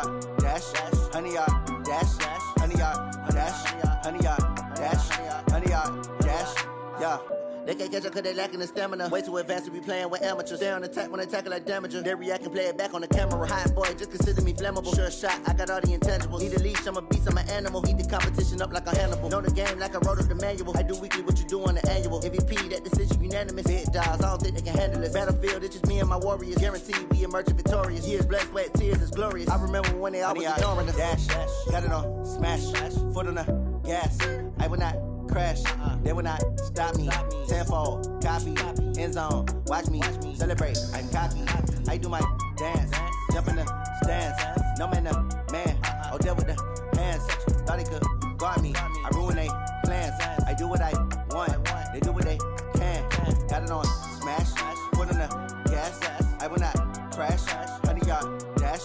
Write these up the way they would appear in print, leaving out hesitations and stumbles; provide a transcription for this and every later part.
100-yard dash, 100-yard dash, 100-yard dash, 100-yard dash, 100-yard dash, yeah. They can't catch up cause they lacking the stamina. Way too advanced to be playing with amateurs. Stay on attack when they tackle like damager. They react and play it back on the camera. Hot boy, just consider me flammable. Sure shot, I got all the intangibles. Need a leash, I'm a beast, I'm an animal. Heat the competition up like a Hannibal. Know the game like I wrote up the manual. I do weekly what you do on the annual. MVP, that decision unanimous. Big dogs, I don't think they can handle it. Battlefield, it's just me and my warriors. Guaranteed we emerging victorious. Years, blood, sweat, tears, it's glorious. I remember when they always ignoring us. Dash, got it on, smash, foot on the gas. I will not crash, they will not stop me. Tenfold, copy, end zone, watch me celebrate. I'm cocky, I do my dance, jump in the stands. No man, man, oh there with the hands. Thought they could guard me, I ruin they plans. I do what I want, they do what they can. Got it on, smash, foot on the gas. I will not crash, 100-yard dash,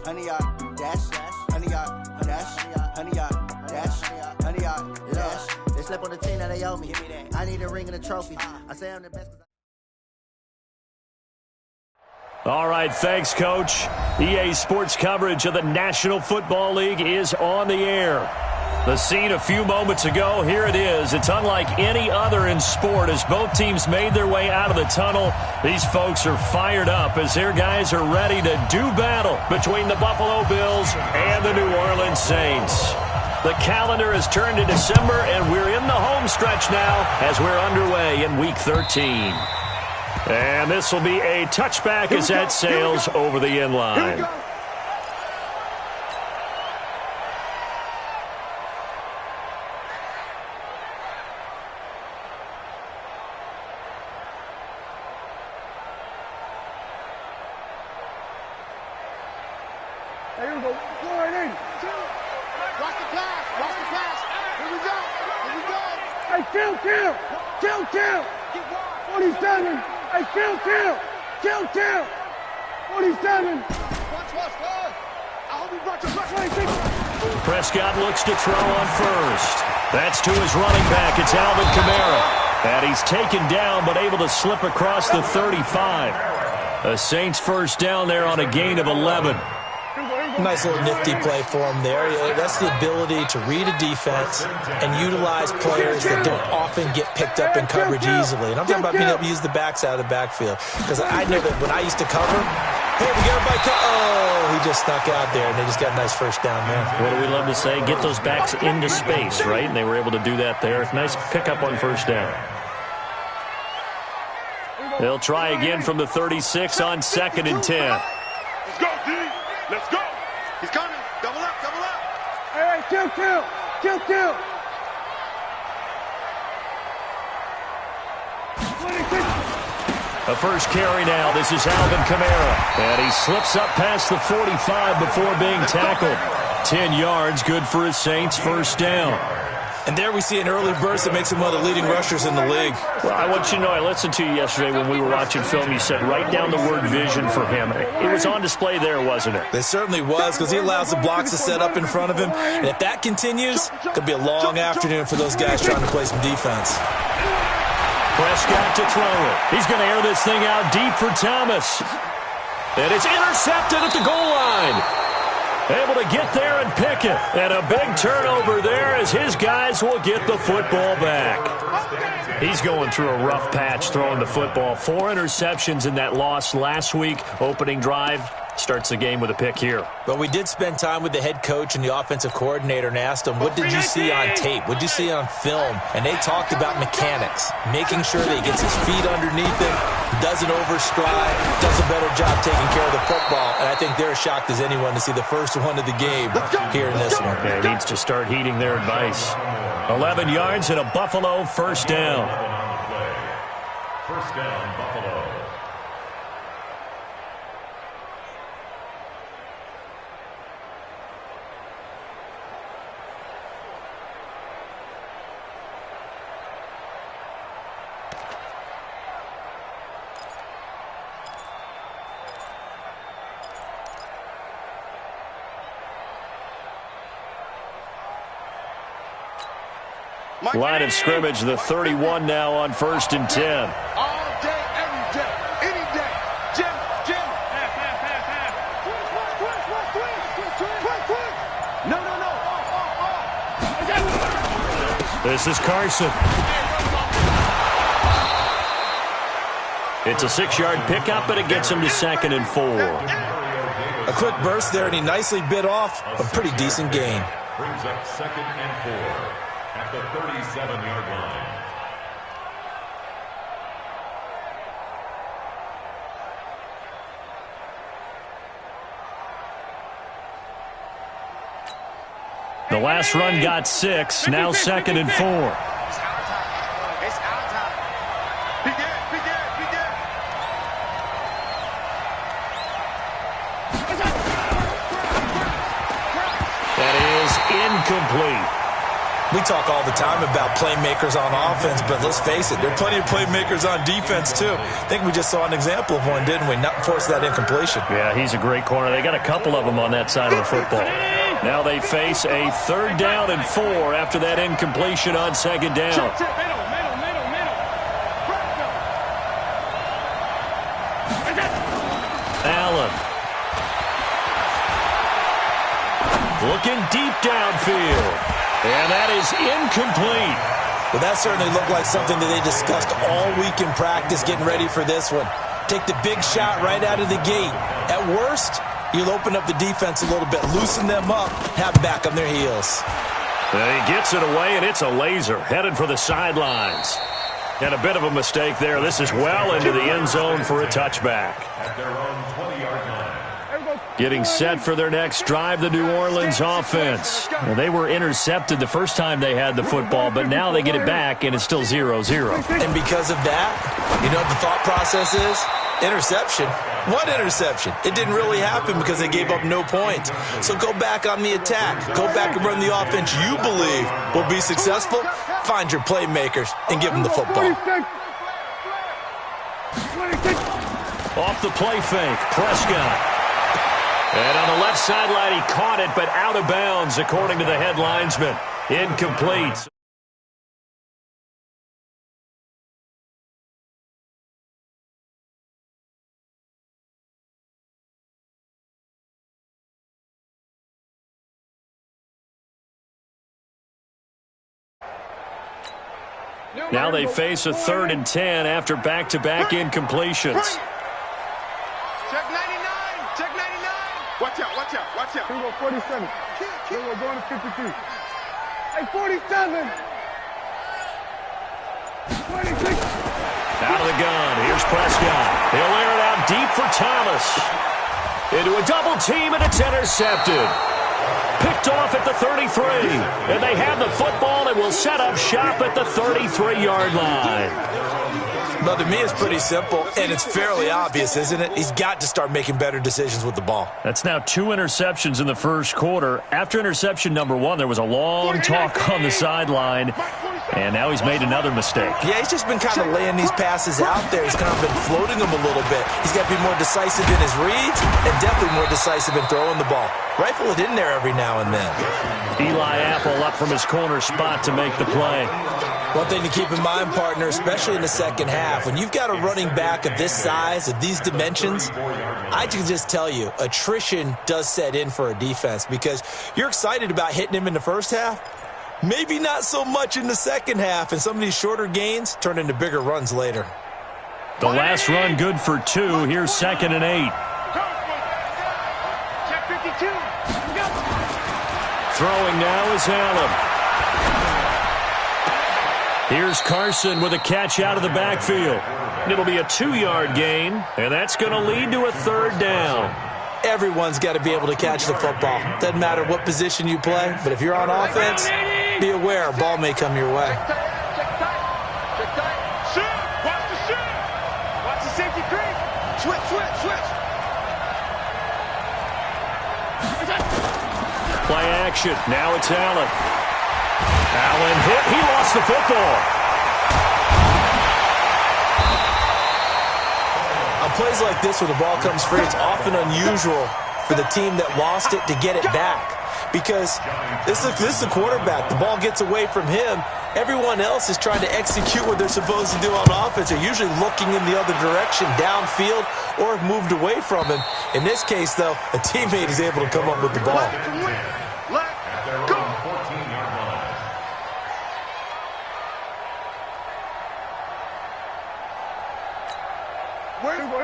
100-yard dash, 100-yard dash, 100-yard dash, 100-yard dash. They slept on the team that they owe me. I need a ring and a trophy. I say I'm the best. All right, thanks, Coach. EA Sports coverage of the National Football League is on the air. The scene a few moments ago, here it is. It's unlike any other in sport as both teams made their way out of the tunnel. These folks are fired up as their guys are ready to do battle between the Buffalo Bills and the New Orleans Saints. The calendar has turned to December, and we're in the home stretch now as we're underway in Week 13. And this will be a touchback as that sails over the end line. Here we go. Go right in. Watch the pass. Watch the pass. Here we go. Here we go. Hey, kill. 47. Hey, kill. 47. Watch. I hope you brought your back. Prescott looks to throw on first. That's to his running back. It's Alvin Kamara. And he's taken down but able to slip across the 35. The Saints first down there on a gain of 11. Nice little nifty play for him there. That's the ability to read a defense and utilize players that don't often get picked up in coverage easily. And I'm talking about being able to use the backside of the backfield. Because I know that when I used to cover, hey, we got everybody. Oh, he just snuck out there, and they just got a nice first down there. What do we love to say? Get those backs into space, right? And they were able to do that there. Nice pickup on first down. They'll try again from the 36 on 2nd and 10. Let's go, D. Let's go. He's coming. Double up. Hey, kill. A first carry now. This is Alvin Kamara. And he slips up past the 45 before being tackled. 10 yards, good for his Saints first down. And there we see an early burst that makes him one of the leading rushers in the league. Well, I want you to know, I listened to you yesterday when we were watching film. You said write down the word vision for him. It was on display there, wasn't it? It certainly was, because he allows the blocks to set up in front of him. And if that continues, it could be a long afternoon for those guys trying to play some defense. Prescott to throw it. He's going to air this thing out deep for Thomas. And it's intercepted at the goal line. Able to get there and pick it. And a big turnover there as his guys will get the football back. He's going through a rough patch throwing the football. 4 interceptions in that loss last week. Opening drive. Starts the game with a pick here. But we did spend time with the head coach and the offensive coordinator and asked them, what did you see on tape? What did you see on film? And they talked about mechanics, making sure that he gets his feet underneath him, doesn't overstride, does a better job taking care of the football. And I think they're as shocked as anyone to see the first one of the game here in this one. Yeah, he needs to start heeding their advice. 11 yards and a Buffalo first down. First down, Buffalo. Line of scrimmage, the 31 now on 1st and 10. All day, every day, any day. Jim. This is Carson. It's a 6-yard pickup, and it gets him to 2nd and 4. A quick burst there, and he nicely bit off a pretty decent gain. Brings up 2nd and 4 at the 37-yard line. The last run got 6, now 2nd and 4. Incomplete. We talk all the time about playmakers on offense, but let's face it, there are plenty of playmakers on defense, too. I think we just saw an example of one, didn't we? Not force that incompletion. Yeah, he's a great corner. They got a couple of them on that side of the football. Now they face a 3rd down and 4 after that incompletion on 2nd down. Allen. Looking deep downfield. And that is incomplete. Well, that certainly looked like something that they discussed all week in practice getting ready for this one. Take the big shot right out of the gate. At worst, you'll open up the defense a little bit, loosen them up, have them back on their heels. He gets it away, and it's a laser headed for the sidelines. And a bit of a mistake there. This is well into the end zone for a touchback. At their own 20-yard line. Getting set for their next drive, the New Orleans offense. Well, they were intercepted the first time they had the football, but now they get it back, and it's still 0-0. And because of that, you know what the thought process is? Interception. What interception? It didn't really happen because they gave up no points. So go back on the attack. Go back and run the offense you believe will be successful. Find your playmakers and give them the football. Off the play fake, Prescott. And on the left sideline, he caught it, but out of bounds, according to the head linesman. Incomplete. Now they face a 3rd and 10 after back-to-back incompletions. Check 99. Check 99. Watch out. Watch out. Watch out. Here we go, 47. Here we go, going to 53. Hey, 47. 26. Out of the gun. Here's Prescott. He'll air it out deep for Thomas. Into a double team, and it's intercepted. Picked off at the 33. And they have the football and will set up shop at the 33-yard line. Well, to me, it's pretty simple, and it's fairly obvious, isn't it? He's got to start making better decisions with the ball. That's now 2 interceptions in the first quarter. After interception number 1, there was a long talk on the sideline, and now he's made another mistake. Yeah, he's just been kind of laying these passes out there. He's kind of been floating them a little bit. He's got to be more decisive in his reads and definitely more decisive in throwing the ball. Rifle it in there every now and then. Eli Apple up from his corner spot to make the play. One thing to keep in mind, partner, especially in the second half, when you've got a running back of this size, of these dimensions, I can just tell you, attrition does set in for a defense because you're excited about hitting him in the first half, maybe not so much in the second half, and some of these shorter gains turn into bigger runs later. The last run good for 2. Here's 2nd and 8. Check 52. Throwing now is Allen. Here's Carson with a catch out of the backfield. It'll be a 2-yard gain, and that's going to lead to a 3rd down. Everyone's got to be able to catch the football. Doesn't matter what position you play, but if you're on offense, be aware a ball may come your way. Check tight. Shoot. Watch the shoot. Watch the safety creep. Switch. Play action. Now it's Allen. Allen hit. He lost the football. On plays like this where the ball comes free, it's often unusual for the team that lost it to get it back. Because this is the quarterback. The ball gets away from him. Everyone else is trying to execute what they're supposed to do on offense. They're usually looking in the other direction, downfield, or have moved away from him. In this case, though, a teammate is able to come up with the ball.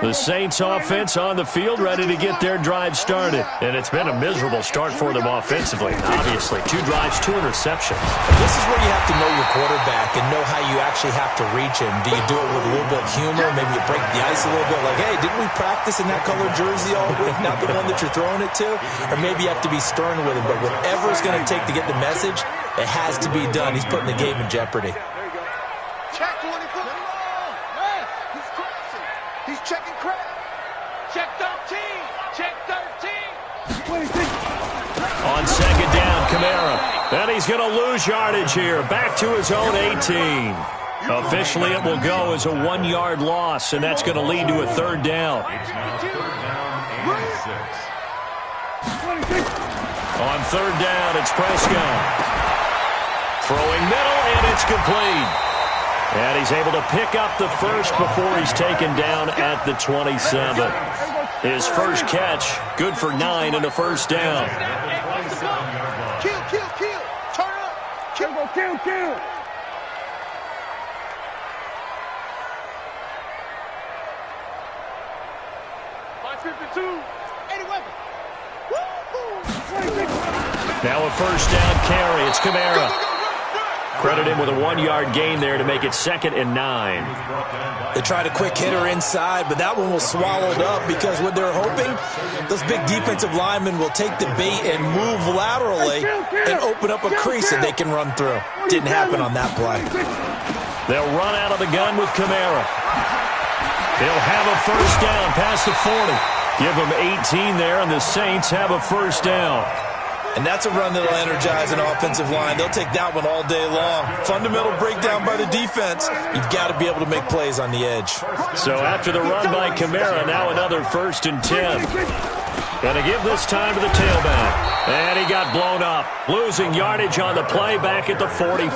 The Saints offense on the field, ready to get their drive started. And it's been a miserable start for them offensively. Obviously, 2 drives, 2 interceptions. This is where you have to know your quarterback and know how you actually have to reach him. Do you do it with a little bit of humor? Maybe you break the ice a little bit, like, hey, didn't we practice in that color jersey all week, not the one that you're throwing it to? Or maybe you have to be stern with him. But whatever it's going to take to get the message, it has to be done. He's putting the game in jeopardy. Check 24. He's crossing. He's checking credit. Check 13. Check 13. On second down, Kamara. And he's going to lose yardage here. Back to his own 18. Officially, it will go as a 1-yard loss, and that's going to lead to a third down. It's now third down and 6. On third down, it's Prescott. Throwing middle, and it's complete. And he's able to pick up the first before he's taken down at the 27. His first catch, good for 9 and a first down. Kill. Turn up. Kill. 552. 81. Now a first down carry. It's Kamara. Credit him with a 1-yard gain there to make it 2nd and 9. They tried a quick hitter inside, but that one was swallowed up because what they're hoping, those big defensive linemen will take the bait and move laterally and open up a crease that they can run through. Didn't happen on that play. They'll run out of the gun with Kamara. They'll have a first down past the 40. Give them 18 there, and the Saints have a first down. And that's a run that'll energize an offensive line. They'll take that one all day long. Fundamental breakdown by the defense. You've got to be able to make plays on the edge. So after the run by Kamara, now another 1st and 10. Going to give this time to the tailback. And he got blown up. Losing yardage on the play back at the 44.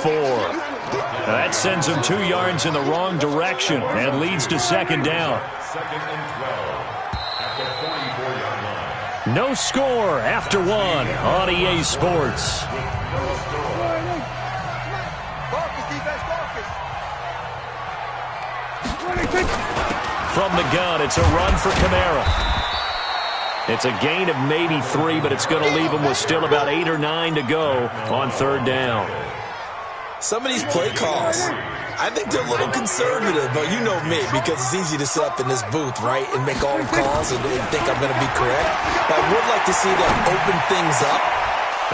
That sends him 2 yards in the wrong direction and leads to 2nd down. 2nd and 12 at the 44-yard line. No score after 1 on EA Sports. From the gun, it's a run for Kamara. It's a gain of maybe 3, but it's going to leave him with still about 8 or 9 to go on 3rd down. Some of these play calls, I think they're a little conservative, but you know me, because it's easy to sit up in this booth, right, and make all the calls and think I'm going to be correct. But I would like to see them open things up.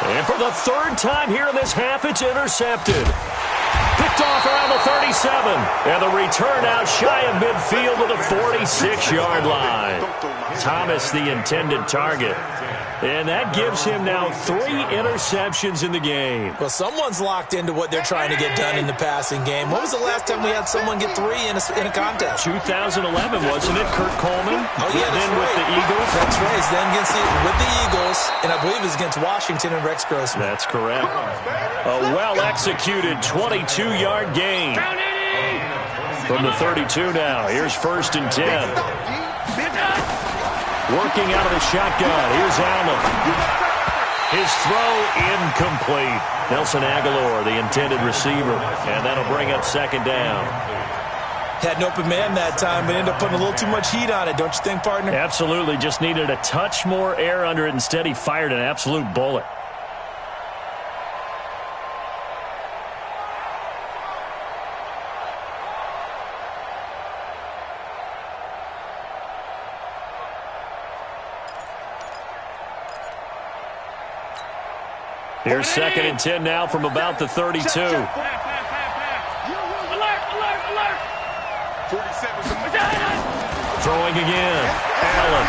And for the 3rd time here in this half, it's intercepted. Picked off around the 37. And the return out shy of midfield to the 46-yard line. Thomas, the intended target. And that gives him now 3 interceptions in the game. Well, someone's locked into what they're trying to get done in the passing game. When was the last time we had someone get 3 in a contest? 2011, wasn't it? Kurt Coleman? Oh, yeah, then right. with the Eagles. That's right. Then with the Eagles, and I believe it was against Washington and Rex Grossman. That's correct. A well-executed 22-yard gain. From the 32 now. Here's 1st and 10. Working out of the shotgun. Here's Allen. His throw incomplete. Nelson Aguilar, the intended receiver. And that'll bring up 2nd down. Had an open man that time, but ended up putting a little too much heat on it, don't you think, partner? Absolutely. Just needed a touch more air under it. Instead, he fired an absolute bullet. Here's 2nd and 10 now from about the 32. Alert! 47. Throwing again. Allen.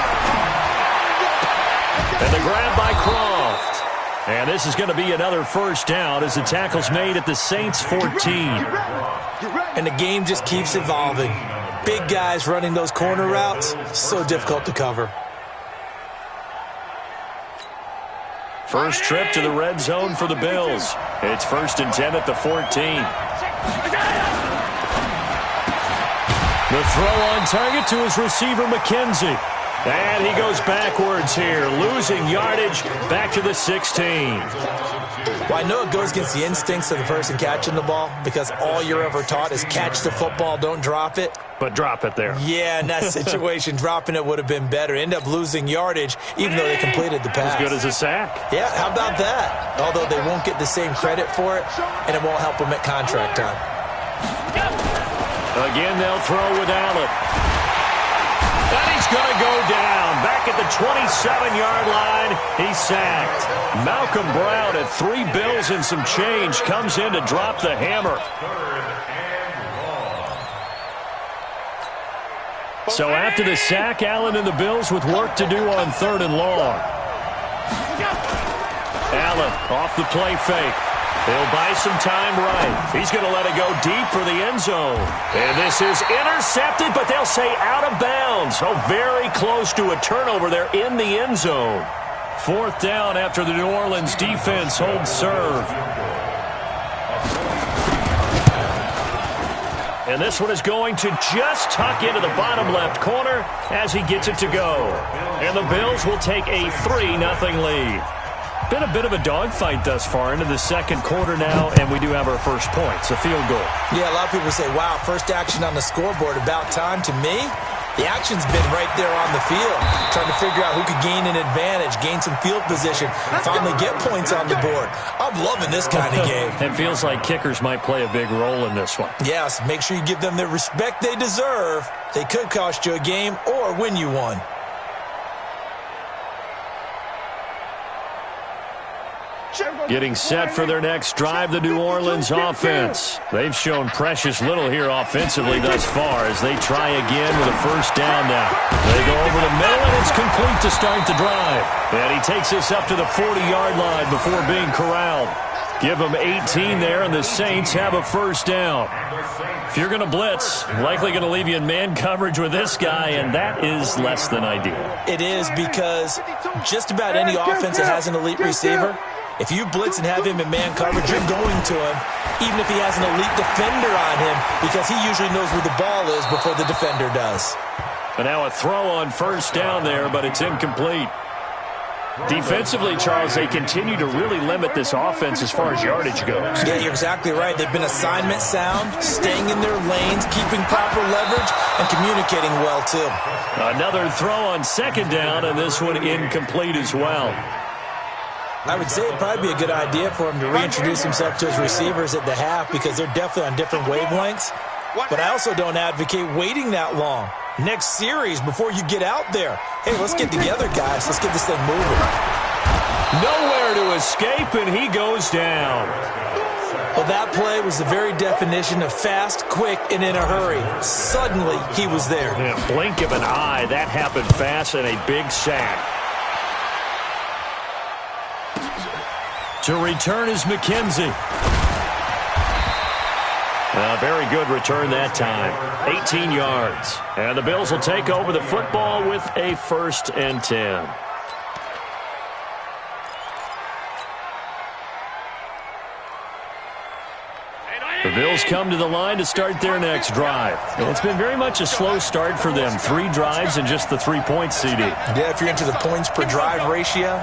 And the grab by Croft. And this is going to be another first down as the tackle's made at the Saints 14. And the game just keeps evolving. Big guys running those corner routes, so difficult to cover. First trip to the red zone for the Bills. It's 1st and 10 at the 14. The throw on target to his receiver, McKenzie. And he goes backwards here, losing yardage back to the 16. Well, I know it goes against the instincts of the person catching the ball because all you're ever taught is catch the football, don't drop it. But drop it there. Yeah, in that situation, dropping it would have been better. End up losing yardage, even though they completed the pass. As good as a sack. Yeah, how about that? Although they won't get the same credit for it, and it won't help them at contract time. Again, they'll throw with Allen. And he's going to go down. Back at the 27-yard line, he's sacked. Malcolm Brown at 3 bills and some change comes in to drop the hammer. So after the sack, Allen and the Bills with work to do on 3rd and long. Allen off the play fake. He'll buy some time right. He's going to let it go deep for the end zone. And this is intercepted, but they'll say out of bounds. So very close to a turnover there in the end zone. 4th down after the New Orleans defense holds serve. And this one is going to just tuck into the bottom left corner as he gets it to go. And the Bills will take a 3-0 lead. Been a bit of a dogfight thus far into the second quarter now, and we do have our first points, a field goal. Yeah, a lot of people say, wow, first action on the scoreboard, about time. To me, the action's been right there on the field, trying to figure out who could gain an advantage, gain some field position, finally get points on the board. I'm loving this kind of game. It feels like kickers might play a big role in this one. Yes, make sure you give them the respect they deserve. They could cost you a game or win you one. Getting set for their next drive, the New Orleans offense. They've shown precious little here offensively thus far as they try again with a first down now. They go over the middle, and it's complete to start the drive. And he takes us up to the 40-yard line before being corralled. Give them 18 there, and the Saints have a first down. If you're going to blitz, likely going to leave you in man coverage with this guy, and that is less than ideal. It is because just about any offense that has an elite receiver, if you blitz and have him in man coverage, you're going to him, even if he has an elite defender on him, because he usually knows where the ball is before the defender does. And now a throw on first down there, but it's incomplete. Defensively, Charles, they continue to really limit this offense as far as yardage goes. Yeah, you're exactly right. They've been assignment sound, staying in their lanes, keeping proper leverage, and communicating well, too. Another throw on second down, and this one incomplete as well. I would say it'd probably be a good idea for him to reintroduce himself to his receivers at the half because they're definitely on different wavelengths. But I also don't advocate waiting that long. Next series before you get out there. Hey, let's get together, guys. Let's get this thing moving. Nowhere to escape, and he goes down. Well, that play was the very definition of fast, quick, and in a hurry. Suddenly, he was there. In a blink of an eye, that happened fast, and a big sack. To return is McKenzie. A very good return that time. 18 yards. And the Bills will take over the football with a 1st and 10. The Bills come to the line to start their next drive. And it's been very much a slow start for them. 3 drives and just the 3 points, CD. Yeah, if you're into the points per drive ratio,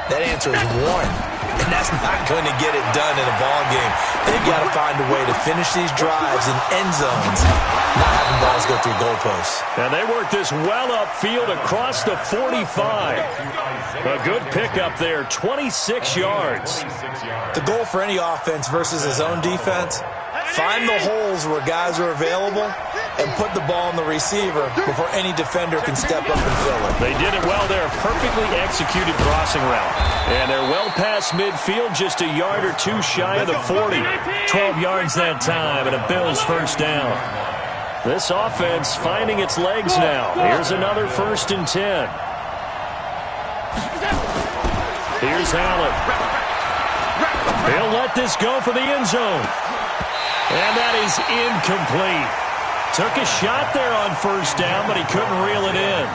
that answer is 1. And that's not going to get it done in a ball game. They've got to find a way to finish these drives in end zones, not having balls go through goalposts. And they work this well upfield across the 45. A good pickup there, 26 yards. The goal for any offense versus his own defense, find the holes where guys are available and put the ball on the receiver before any defender can step up and fill it. They did it well there. Perfectly executed crossing route. And they're well past midfield, just a yard or 2 shy of the 40. 12 yards that time, and a Bills first down. This offense finding its legs now. Here's another 1st and 10. Here's Allen. He'll let this go for the end zone. And that is incomplete. Took a shot there on first down, but he couldn't reel it in.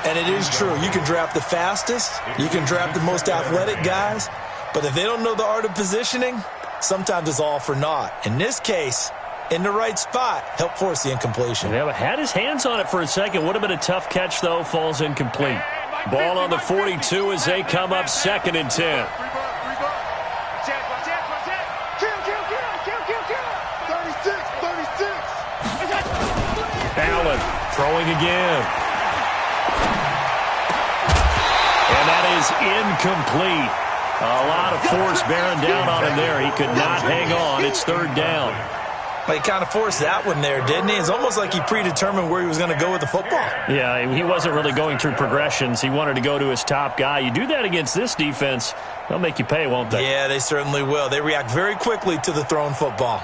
And it is true. You can draft the fastest. You can draft the most athletic guys. But if they don't know the art of positioning, sometimes it's all for naught. In this case, in the right spot, helped force the incompletion. Yeah, but had his hands on it for a second. Would have been a tough catch, though. Falls incomplete. Ball on the 42 as they come up 2nd and 10. throwing again. And that is incomplete. A lot of force bearing down on him there. He could not hang on. It's third down. But he kind of forced that one there, didn't he? It's almost like he predetermined where he was going to go with the football. Yeah, he wasn't really going through progressions. He wanted to go to his top guy. You do that against this defense, they'll make you pay, won't they? Yeah, they certainly will. They react very quickly to the thrown football.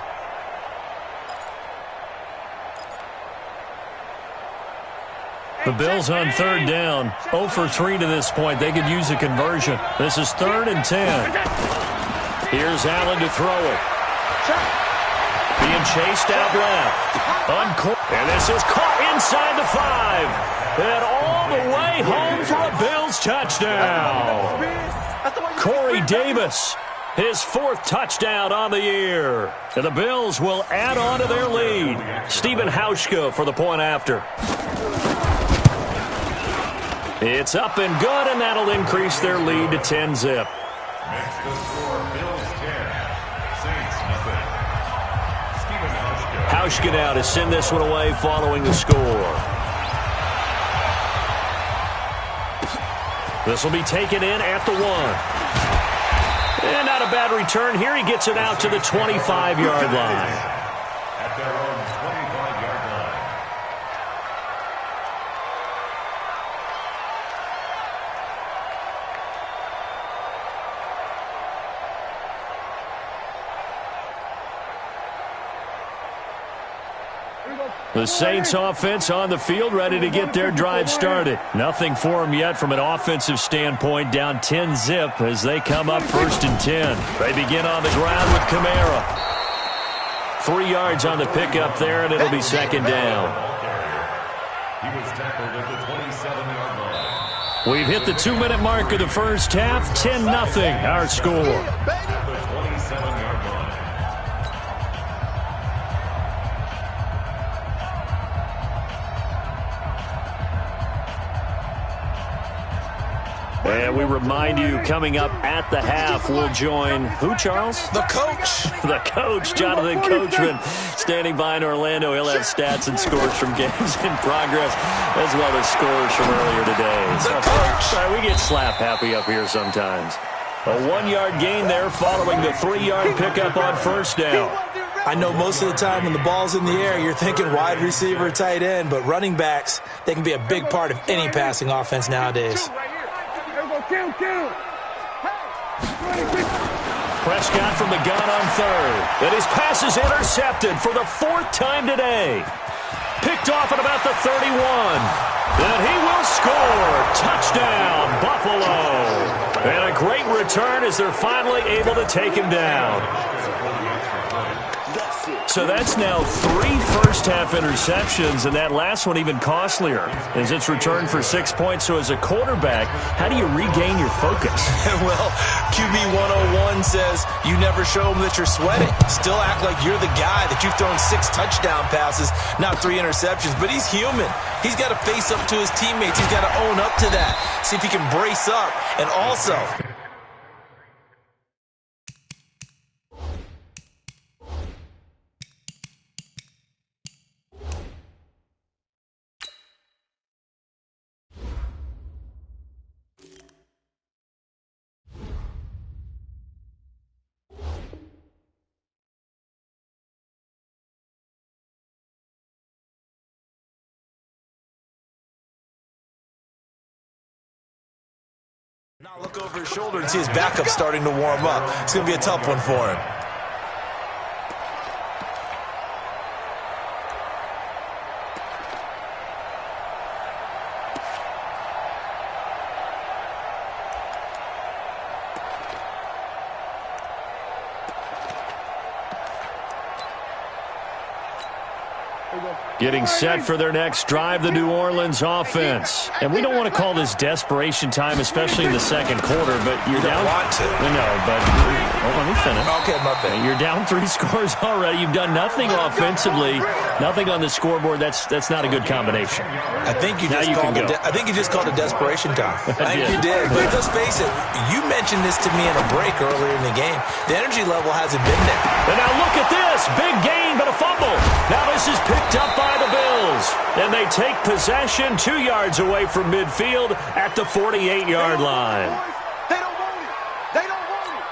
The Bills on third down. 0 for 3 to this point. They could use a conversion. This is 3rd and 10. Here's Allen to throw it. Being chased out left. And this is caught inside the 5. And all the way home for a Bills touchdown. Corey Davis, his 4th touchdown on the year. And the Bills will add on to their lead. Stephen Hauschka for the point after. It's up and good, and that'll increase their lead to 10-zip. Next to score, Bills 10, Saints nothing. Stephen Hauschka. Hauschka now to send this one away following the score. This will be taken in at the 1. And not a bad return here. He gets it out to the 25-yard line. At their own 25-yard line. The Saints offense on the field, ready to get their drive started. Nothing for them yet from an offensive standpoint, down 10-zip as they come up 1st and 10. They begin on the ground with Kamara. 3 yards on the pickup there, and it'll be 2nd down. He was tackled at the 27-yard line. We've hit the 2-minute mark of the first half, 10-0 our score. At the 27-yard line. And we remind you, coming up at the half, we'll join who, Charles? The coach. The coach, Jonathan Coachman, standing by in Orlando. He'll have stats and scores from games in progress, as well as scores from earlier today. The coach. Sorry, we get slap happy up here sometimes. A 1-yard gain there following the 3-yard pickup on 1st down. I know most of the time when the ball's in the air, you're thinking wide receiver, tight end, but running backs, they can be a big part of any passing offense nowadays. Prescott from the gun on 3rd. And his pass is intercepted for the 4th time today. Picked off at about the 31. And he will score. Touchdown, Buffalo. And a great return as they're finally able to take him down. So that's now 3 first-half interceptions, and that last one even costlier as it's returned for 6 points. So as a quarterback, how do you regain your focus? Well, QB 101 says you never show them that you're sweating. Still act like you're the guy that you've thrown 6 touchdown passes, not 3 interceptions. But he's human. He's got to face up to his teammates. He's got to own up to that. See if he can brace up. And also, now look over his shoulder and see his backup starting to warm up. It's going to be a tough one for him. Getting set for their next drive, the New Orleans offense. And we don't want to call this desperation time, especially in the second quarter, but you're down. You don't want to. No, but let me finish. Okay, my bad. You're down 3 scores already. You've done nothing offensively, nothing on the scoreboard. That's not a good combination. I think you just called it desperation time. I think you did. But let's face it, you mentioned this to me in a break earlier in the game. The energy level hasn't been there. And now look at this. Big gain, but a fumble. Now this is picked up by by the Bills. And they take possession 2 yards away from midfield at the 48-yard line. They don't want it. They don't want it.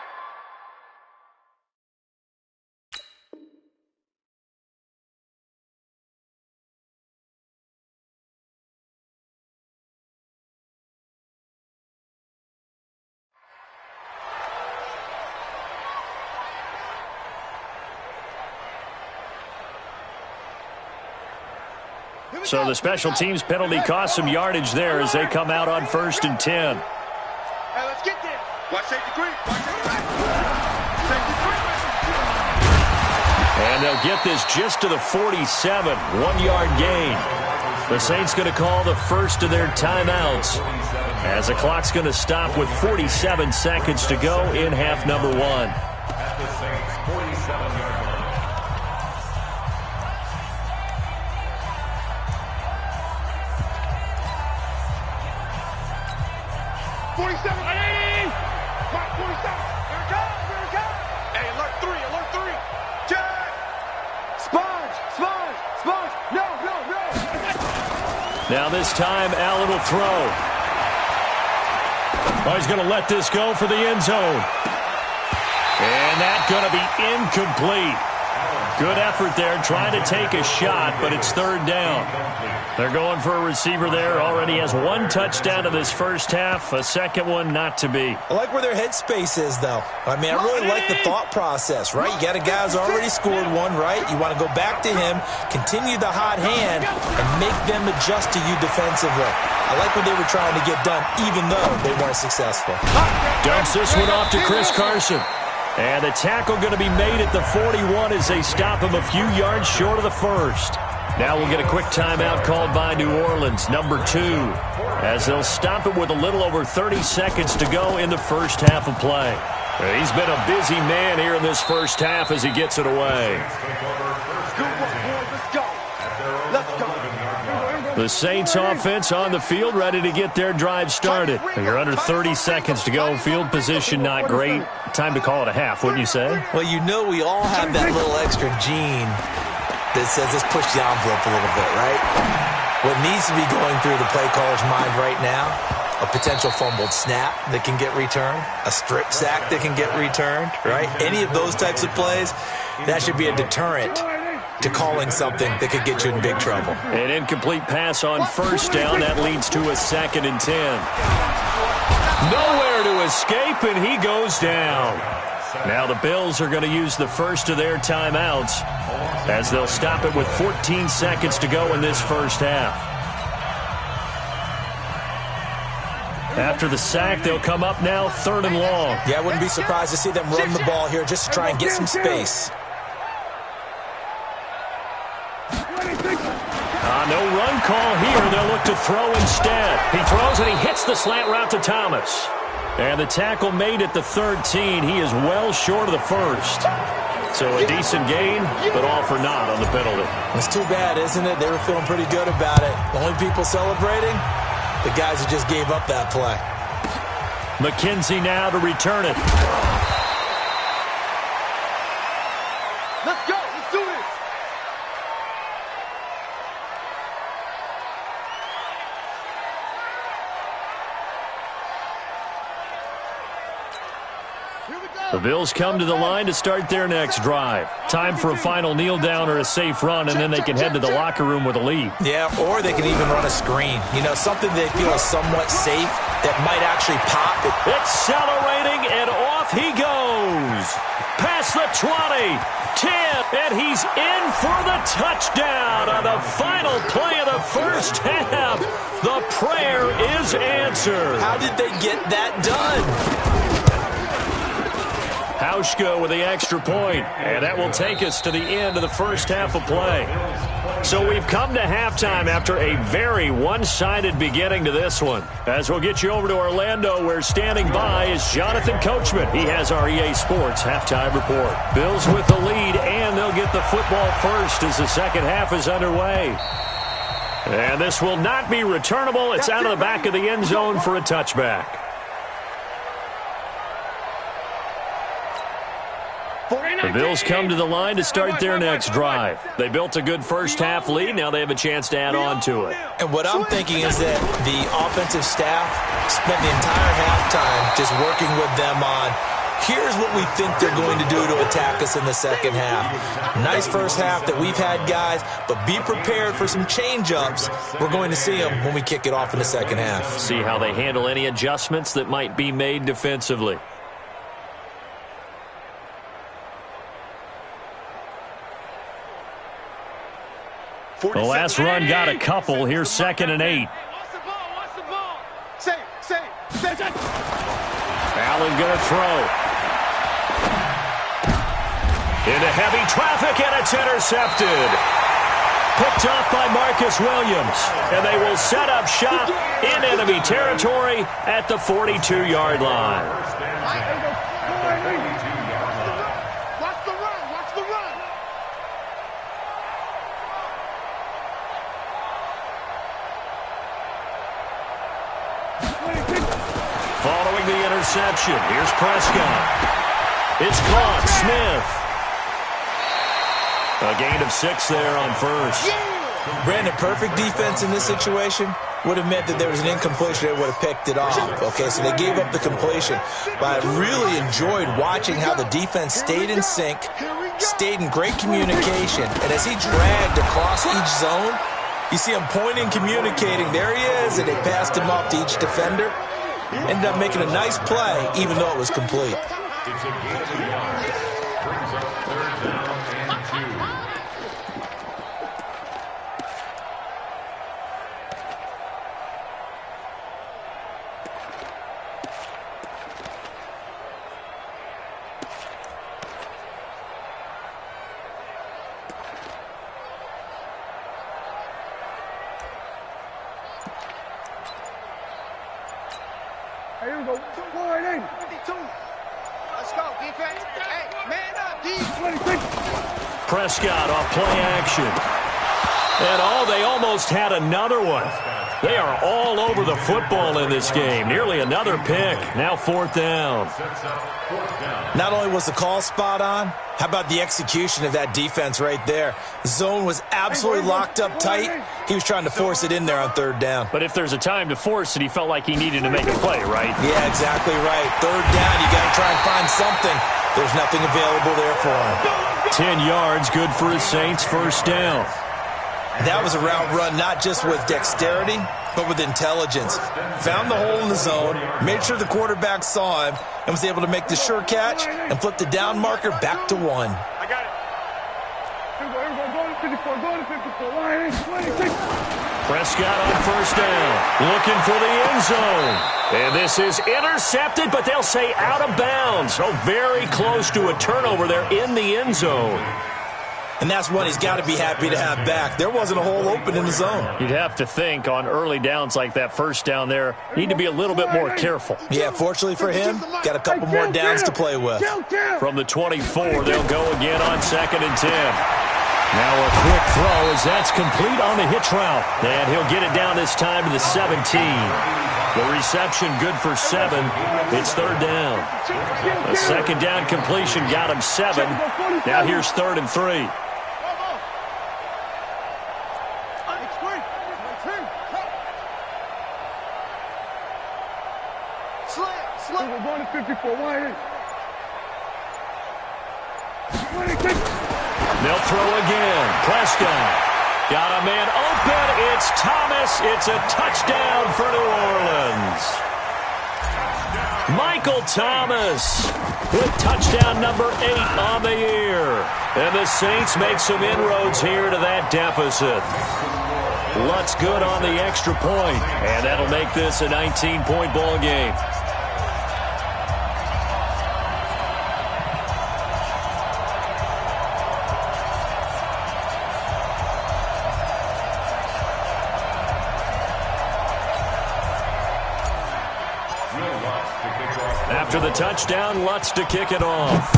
So the special teams penalty cost some yardage there as they come out on 1st and 10. Hey, let's get there. Watch safety creep. Watch safety creep. And they'll get this just to the 47, 1-yard gain. The Saints going to call the first of their timeouts as the clock's going to stop with 47 seconds to go in half number 1. At the Saints' 47-yard line. 47. 47. Here it comes. Here it comes. Hey, alert 3. Alert 3. Jack. Sponge. Sponge. Sponge. No, no, no. Now this time, Allen will throw. Oh, he's going to let this go for the end zone. And that's going to be incomplete. Good effort there, trying to take a shot, but it's 3rd down. They're going for a receiver there. Already has 1 touchdown in this first half. A second one not to be. I like where their headspace is, though. I mean, I really like the thought process, right? You got a guy who's already scored one, right? You want to go back to him, continue the hot hand, and make them adjust to you defensively. I like what they were trying to get done, even though they weren't successful. Dumps this one off to Chris Carson. And the tackle going to be made at the 41 as they stop him a few yards short of the first. Now we'll get a quick timeout called by New Orleans, number 2, as they'll stop it with a little over 30 seconds to go in the first half of play. He's been a busy man here in this first half as he gets it away. Let's go. Let's go. The Saints offense on the field, ready to get their drive started. You're under 30 seconds to go. Field position not great. Time to call it a half, wouldn't you say? Well, you know we all have that little extra gene that says let's push the envelope a little bit, right? What needs to be going through the play caller's mind right now, a potential fumbled snap that can get returned, a strip sack that can get returned, right? Any of those types of plays, that should be a deterrent to calling something that could get you in big trouble. An incomplete pass on 1st down. That leads to a 2nd and 10. Nowhere to escape, and he goes down. Now the Bills are going to use the first of their timeouts as they'll stop it with 14 seconds to go in this first half. After the sack, they'll come up now 3rd and long. Yeah, I wouldn't be surprised to see them run the ball here just to try and get some space. No run call here. They'll look to throw instead. He throws and he hits the slant route to Thomas. And the tackle made at the 13. He is well short of the first. So a decent gain, but all for naught on the penalty. It's too bad, isn't it? They were feeling pretty good about it. The only people celebrating, the guys who just gave up that play. McKenzie now to return it. Let's go. Let's do this. The Bills come to the line to start their next drive. Time for a final kneel down or a safe run, and then they can head to the locker room with a lead. Yeah, or they can even run a screen. You know, something they feel is somewhat safe that might actually pop. Accelerating, and off he goes. Past the 20, 10, and he's in for the touchdown on the final play of the first half. The prayer is answered. How did they get that done? Hauschka with the extra point, and that will take us to the end of the first half of play. So we've come to halftime after a very one-sided beginning to this one. As we'll get you over to Orlando, where standing by is Jonathan Coachman. He has our EA Sports halftime report. Bills with the lead, and they'll get the football first as the second half is underway. And this will not be returnable. It's out of the back of the end zone for a touchback. The Bills come to the line to start their next drive. They built a good first-half lead. Now they have a chance to add on to it. And what I'm thinking is that the offensive staff spent the entire halftime just working with them on, here's what we think they're going to do to attack us in the second half. Nice first half that we've had, guys, but be prepared for some change-ups. We're going to see them when we kick it off in the second half. See how they handle any adjustments that might be made defensively. The last run got a couple. Here's 2nd and 8. Watch the ball. Say. Allen going to throw. Into heavy traffic, and it's intercepted. Picked off by Marcus Williams. And they will set up shop in enemy territory at the 42-yard line. Watch the run. Following the interception, here's Prescott. It's caught. Smith. A gain of 6 there on first. Brandon, perfect defense in this situation would have meant that there was an incompletion that would have picked it off. Okay, so they gave up the completion. But I really enjoyed watching how the defense stayed in sync, stayed in great communication, and as he dragged across each zone, you see him pointing, communicating. There he is, and they passed him off to each defender. Ended up making a nice play, even though it was complete. It's a gain of yards. Brings up 3rd down and 2. Here we go. 52. Let's go, defense. Hey, man up, D. Prescott off play action. And they almost had another one. They are all over the football in this game. Nearly another pick. Now 4th down. Not only was the call spot on, how about the execution of that defense right there? The zone was absolutely locked up tight. He was trying to force it in there on 3rd down. But if there's a time to force it, he felt like he needed to make a play, right? Yeah, exactly right. 3rd down, you got to try and find something. There's nothing available there for him. 10 yards, good for his Saints, 1st down. That was a route run not just with dexterity, but with intelligence. Found the hole in the zone, made sure the quarterback saw him, and was able to make the sure catch and flip the down marker back to 1. I got it. Here we go. Go to 54. Go to 54. 26. Prescott on 1st down, looking for the end zone. And this is intercepted, but they'll say out of bounds. So very close to a turnover there in the end zone. And that's one he's got to be happy to have back. There wasn't a hole open in the zone. You'd have to think on early downs like that 1st down there, need to be a little bit more careful. Yeah, fortunately for him, got a couple more downs to play with. From the 24, they'll go again on 2nd and 10. Now a quick throw as that's complete on the hitch route. And he'll get it down this time to the 17. The reception good for 7. It's 3rd down. A 2nd down completion got him 7. Now here's 3rd and 3. We're going to 54. They'll throw again. Prescott got a man open. It's Thomas. It's a touchdown for New Orleans. Michael Thomas with touchdown number 8 on the year. And the Saints make some inroads here to that deficit. Lutz good on the extra point, and that'll make this a 19-point ball game. After the touchdown, Lutz to kick it off.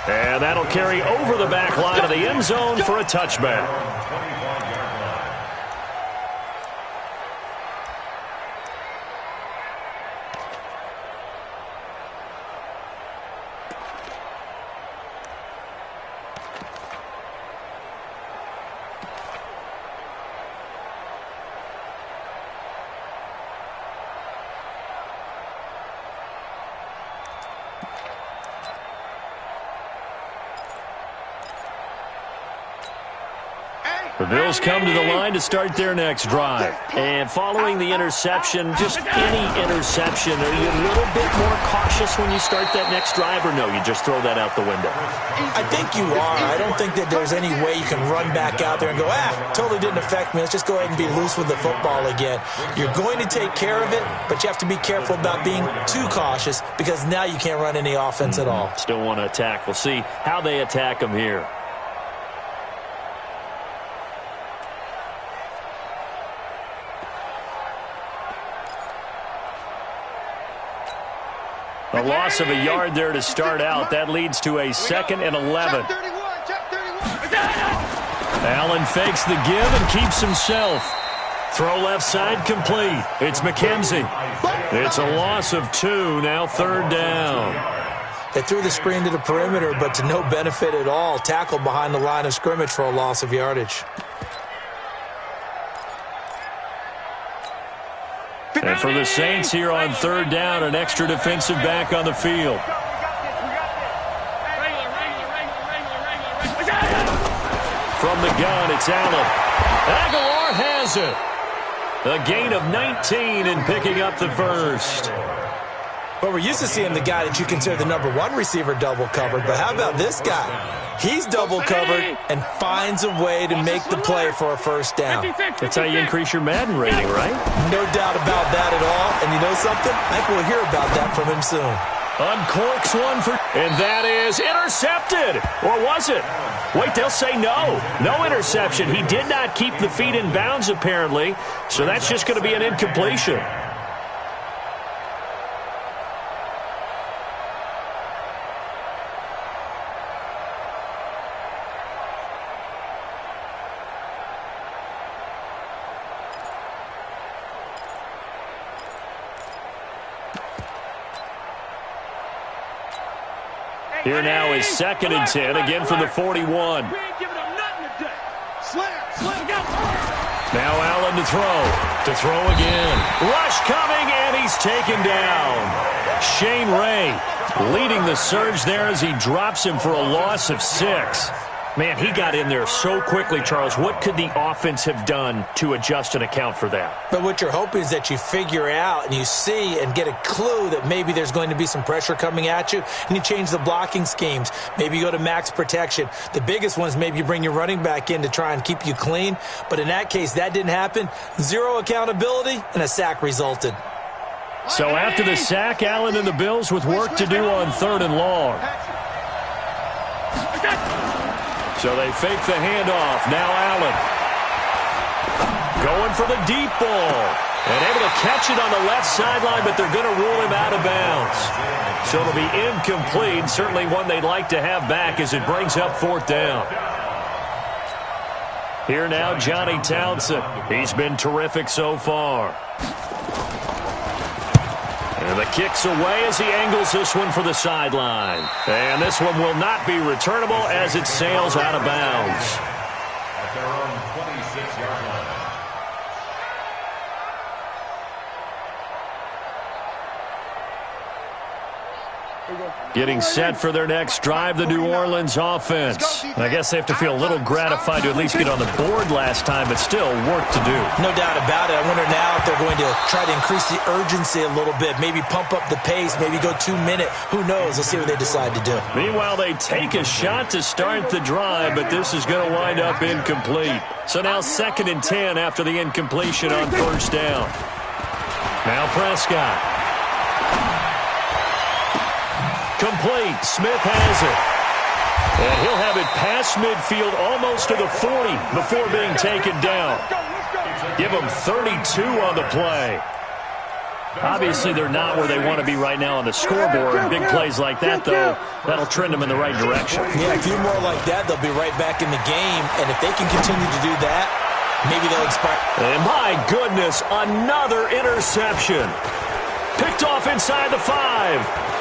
And that'll carry over the back line of the end zone for a touchback. The Bills come to the line to start their next drive. And following the interception, just any interception, are you a little bit more cautious when you start that next drive, or no, you just throw that out the window? I think you are. I don't think that there's any way you can run back out there and go, totally didn't affect me. Let's just go ahead and be loose with the football again. You're going to take care of it, but you have to be careful about being too cautious because now you can't run any offense at all. Still want to attack. We'll see how they attack them here. A loss of a yard there to start out. That leads to a 2nd and 11. Allen fakes the give and keeps himself. Throw left side complete. It's McKenzie. It's a loss of 2, now 3rd down. They threw the screen to the perimeter, but to no benefit at all. Tackled behind the line of scrimmage for a loss of yardage. And for the Saints here on 3rd down, an extra defensive back on the field. From the gun, it's Allen. Aguilar has it. A gain of 19 in picking up the first. Well, we're used to seeing the guy that you consider the #1 receiver double covered, but how about this guy? He's double covered and finds a way to make the play for a first down. That's how you increase your Madden rating, right? No doubt about that at all. And you know something? I think we'll hear about that from him soon. Uncorks one for... And that is intercepted. Or was it? Wait, they'll say no. No interception. He did not keep the feet in bounds, apparently. So that's just going to be an incompletion. Here now is 2nd and 10, again from the 41. Now Allen to throw. To throw again. Rush coming, and he's taken down. Shane Ray leading the surge there as he drops him for a loss of 6. Man, he got in there so quickly, Charles. What could the offense have done to adjust and account for that? But what you're hoping is that you figure out and you see and get a clue that maybe there's going to be some pressure coming at you, and you change the blocking schemes. Maybe you go to max protection. The biggest one is maybe you bring your running back in to try and keep you clean. But in that case, that didn't happen. 0 accountability, and a sack resulted. So after the sack, Allen and the Bills with work to do on 3rd and long. So they fake the handoff. Now Allen. Going for the deep ball. And able to catch it on the left sideline, but they're going to rule him out of bounds. So it'll be incomplete. Certainly one they'd like to have back as it brings up 4th down. Here now, Johnny Townsend. He's been terrific so far. And the kick's away as he angles this one for the sideline. And this one will not be returnable as it sails out of bounds. At their own 26-yard line. Getting set for their next drive, the New Orleans offense. I guess they have to feel a little gratified to at least get on the board last time, but still work to do. No doubt about it. I wonder now if they're going to try to increase the urgency a little bit, maybe pump up the pace, maybe go 2-minute. Who knows? Let's see what they decide to do. Meanwhile, they take a shot to start the drive, but this is going to wind up incomplete. So now 2nd and 10 after the incompletion on 1st down. Now Prescott. Complete. Smith has it. And he'll have it past midfield almost to the 40 before being taken down. Give them 32 on the play. Obviously, they're not where they want to be right now on the scoreboard. Big plays like that, though, that'll trend them in the right direction. Yeah, a few more like that, they'll be right back in the game. And if they can continue to do that, maybe they'll expire. And my goodness, another interception. Picked off inside the 5.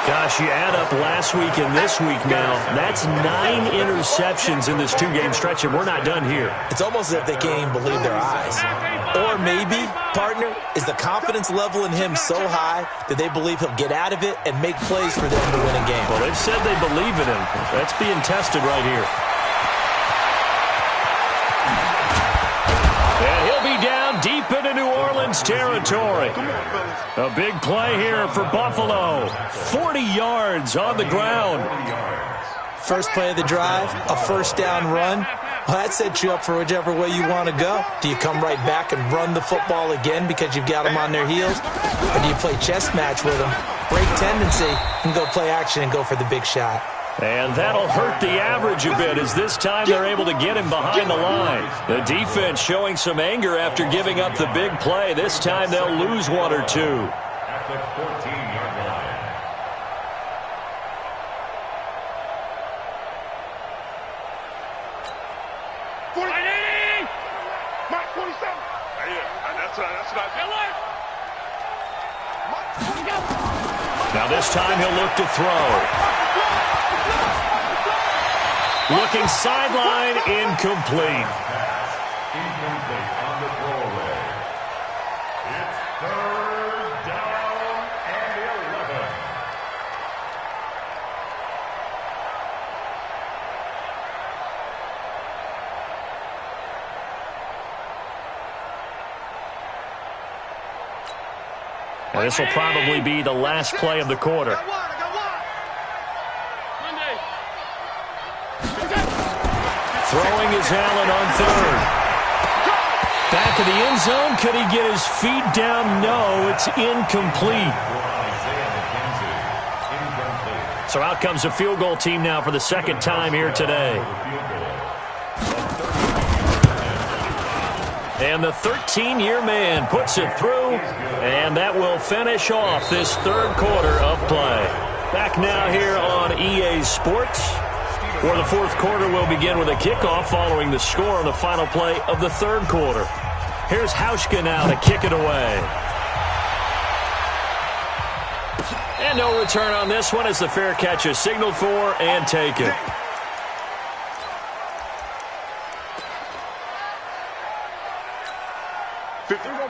Gosh, you add up last week and this week now. That's 9 interceptions in this 2-game stretch, and we're not done here. It's almost as if they can't even believe their eyes. Or maybe, partner, is the confidence level in him so high that they believe he'll get out of it and make plays for them to win a game. Well, they've said they believe in him. That's being tested right here. And he'll be down deep into New Orleans territory. A big play here for Buffalo. 40 yards on the ground. First play of the drive, a first down run. Well, that sets you up for whichever way you want to go. Do you come right back and run the football again because you've got them on their heels? Or do you play chess match with them, break tendency, and go play action and go for the big shot? And that'll hurt the average a bit as this time they're able to get him behind the line. The defense showing some anger after giving up the big play. This time they'll lose 1 or 2. At the 14-yard line. Mark 47. Yeah, that's what I feel like. Now this time he'll look to throw. Looking sideline, incomplete. Incomplete on the throwaway. It's 3rd down and 11. And this will probably be the last play of the quarter. Throwing is Allen on 3rd. Back of the end zone. Could he get his feet down? No, it's incomplete. So out comes a field goal team now for the second time here today. And the 13-year man puts it through, and that will finish off this 3rd quarter of play. Back now here on EA Sports. For the 4th quarter, we'll begin with a kickoff following the score on the final play of the 3rd quarter. Here's Hauschka now to kick it away. And no return on this one as the fair catch is signaled for and taken.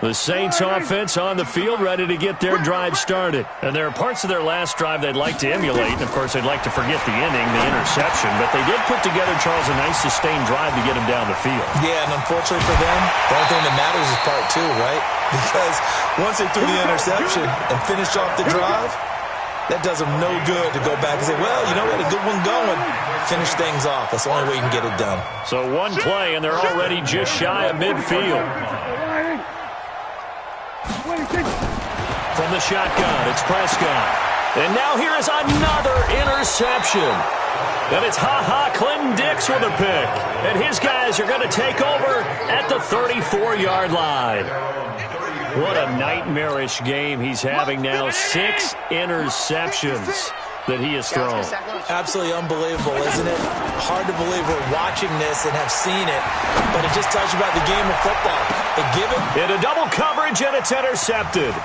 The Saints offense on the field, ready to get their drive started. And there are parts of their last drive they'd like to emulate. And, of course, they'd like to forget the inning, the interception. But they did put together, Charles, a nice sustained drive to get him down the field. Yeah, and unfortunately for them, the only thing that matters is part 2, right? Because once they threw the interception and finished off the drive, that does them no good to go back and say, well, you know, we had a good one going. Finish things off. That's the only way you can get it done. So one play, and they're already just shy of midfield. From the shotgun, it's Prescott. And now here is another interception. And it's Clinton Dix with a pick. And his guys are going to take over at the 34-yard line. What a nightmarish game he's having now. 6 interceptions that he has thrown. Absolutely unbelievable, isn't it? Hard to believe we're watching this and have seen it, but it just tells you about the game of football. A given. In a double coverage, and it's intercepted.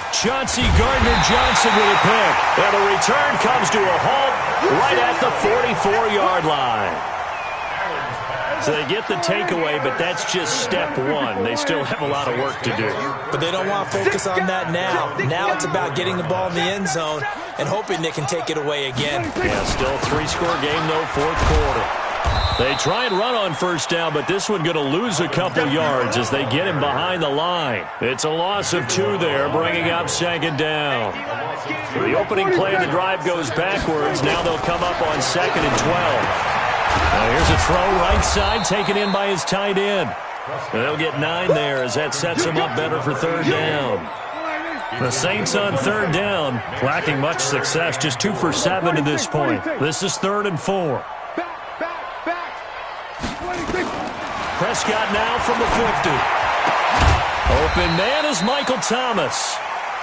Chauncey Gardner-Johnson with a pick. And the return comes to a halt right at the 44-yard line. So they get the takeaway, but that's just step 1. They still have a lot of work to do. But they don't want to focus on that now. Now it's about getting the ball in the end zone and hoping they can take it away again. Yeah, still 3-score game, though, 4th quarter. They try and run on first down, but this one going to lose a couple yards as they get him behind the line. It's a loss of 2 there, bringing up 2nd down. So the opening play of the drive goes backwards. Now they'll come up on 2nd and 12. Now here's a throw right side, taken in by his tight end. And they'll get 9 there as that sets him up better for 3rd down. The Saints on 3rd down, lacking much success, just 2 for 7 to this point. This is 3rd and 4. Prescott now from the 50. Open man is Michael Thomas.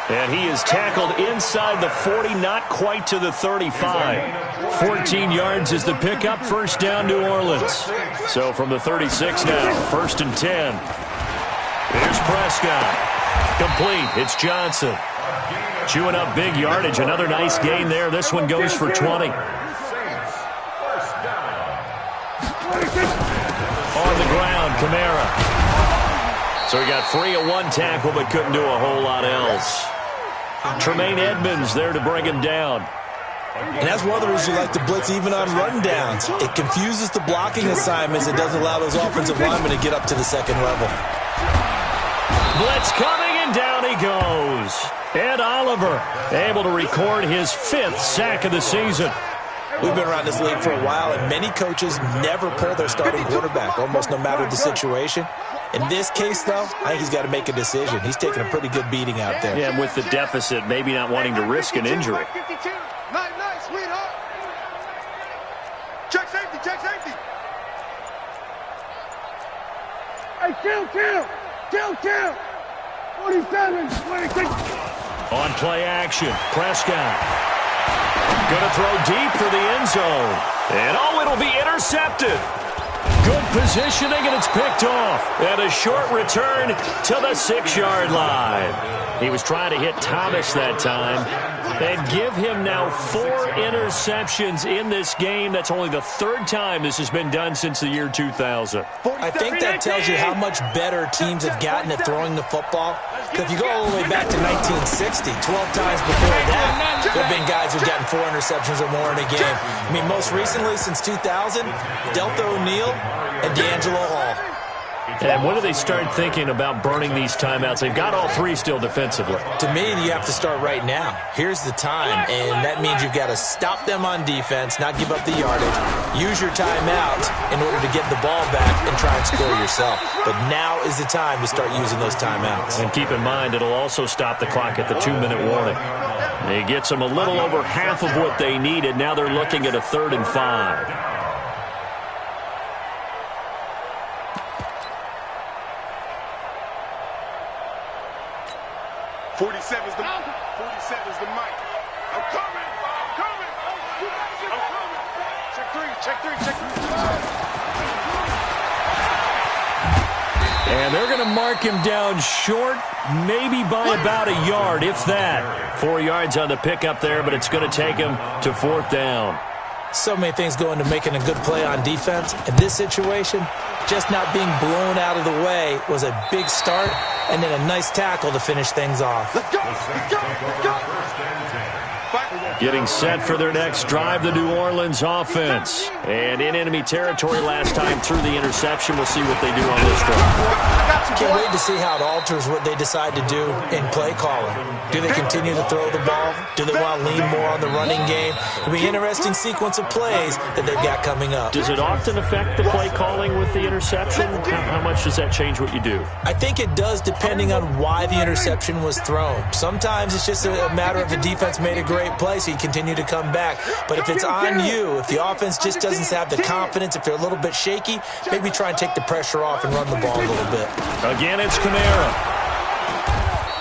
And he is tackled inside the 40, not quite to the 35. 14 yards is the pickup, 1st down New Orleans. So from the 36 now, 1st and 10. Here's Prescott. Complete. It's Johnson. Chewing up big yardage. Another nice gain there. This one goes for 20. On the ground, Kamara. So he got free of one tackle but couldn't do a whole lot else. Tremaine Edmonds there to bring him down. And that's one of the reasons you like to blitz even on rundowns. It confuses the blocking assignments. It doesn't allow those offensive linemen to get up to the second level. Blitz coming, and down he goes. Ed Oliver able to record his 5th sack of the season. We've been around this league for a while, and many coaches never pull their starting quarterback, almost no matter the situation. In this case, though, I think he's got to make a decision. He's taking a pretty good beating out there. Yeah, and with the deficit, maybe not wanting to risk an injury. Nice, sweetheart. Check safety, check safety. Hey, kill. 47, 26. On play action, Prescott. Going to throw deep for the end zone. And it'll be intercepted. Good positioning, and it's picked off. And a short return to the 6-yard line. He was trying to hit Thomas that time. And give him now 4 interceptions in this game. That's only the 3rd time this has been done since the year 2000. I think that tells you how much better teams have gotten at throwing the football. Because if you go all the way back to 1960, 12 times before that, there have been guys who've gotten 4 interceptions or more in a game. I mean, most recently, since 2000, Delta O'Neal and D'Angelo Hall. And when do they start thinking about burning these timeouts? They've got all 3 still defensively. To me, you have to start right now. Here's the time, and that means you've got to stop them on defense, not give up the yardage, use your timeout in order to get the ball back and try and score yourself. But now is the time to start using those timeouts. And keep in mind, it'll also stop the clock at the 2-minute warning. It gets them a little over half of what they needed. Now they're looking at a 3rd and 5. 47's the mic. I'm coming. Check three. And they're going to mark him down short, maybe by about a yard, if that. 4 yards on the pickup there, but it's going to take him to 4th down. So many things go into making a good play on defense. In this situation, just not being blown out of the way was a big start, and then a nice tackle to finish things off. Let's go. Getting set for their next drive, the New Orleans offense. And in enemy territory last time through the interception. We'll see what they do on this drive. Can't wait to see how it alters what they decide to do in play calling. Do they continue to throw the ball? Do they want to lean more on the running game? It'll be an interesting sequence of plays that they've got coming up. Does it often affect the play calling with the interception? How much does that change what you do? I think it does, depending on why the interception was thrown. Sometimes it's just a matter of the defense made a great play, so you continue to come back. But if it's on you, if the offense just doesn't have the confidence, if they're a little bit shaky, maybe try and take the pressure off and run the ball a little bit. Again, it's Kamara.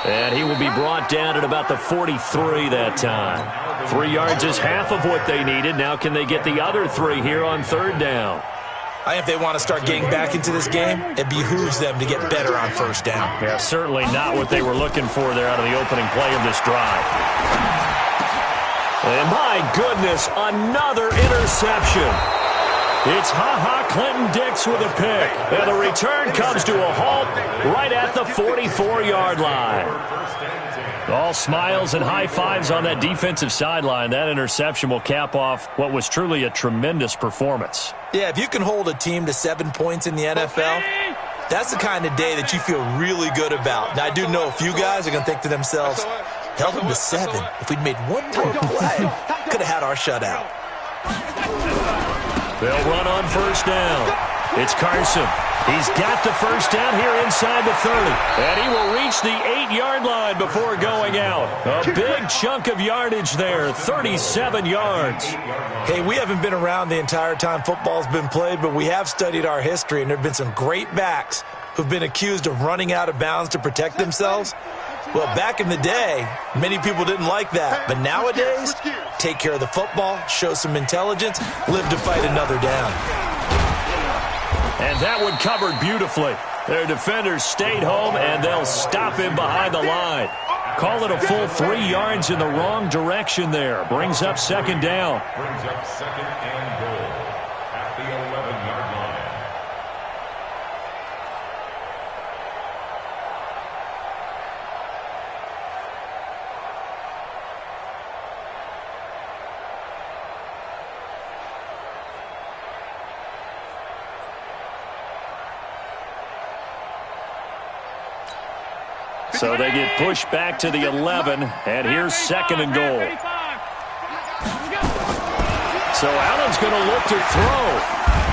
And he will be brought down at about the 43 that time. 3 yards is half of what they needed. Now can they get the other 3 here on 3rd down? I think if they want to start getting back into this game, it behooves them to get better on 1st down. Yeah, certainly not what they were looking for there out of the opening play of this drive. And my goodness, another interception. It's Clinton Dix with a pick. And the return comes to a halt right at the 44-yard line. All smiles and high fives on that defensive sideline. That interception will cap off what was truly a tremendous performance. Yeah, if you can hold a team to 7 points in the NFL, that's the kind of day that you feel really good about. Now, I do know a few guys are going to think to themselves, held them to 7. If we'd made one more play, could have had our shutout. They'll run on 1st down. It's Carson. He's got the 1st down here inside the 30. And he will reach the 8-yard line before going out. A big chunk of yardage there, 37 yards. Hey, we haven't been around the entire time football's been played, but we have studied our history, and there have been some great backs who've been accused of running out of bounds to protect themselves. Well, back in the day, many people didn't like that. But nowadays, take care of the football, show some intelligence, live to fight another down. And that one covered beautifully. Their defenders stayed home, and they'll stop him behind the line. Call it a full 3 yards in the wrong direction there. Brings up second down. Brings up second and goal at the 11-yard line. So they get pushed back to the 11, and here's second and goal. So Allen's going to look to throw,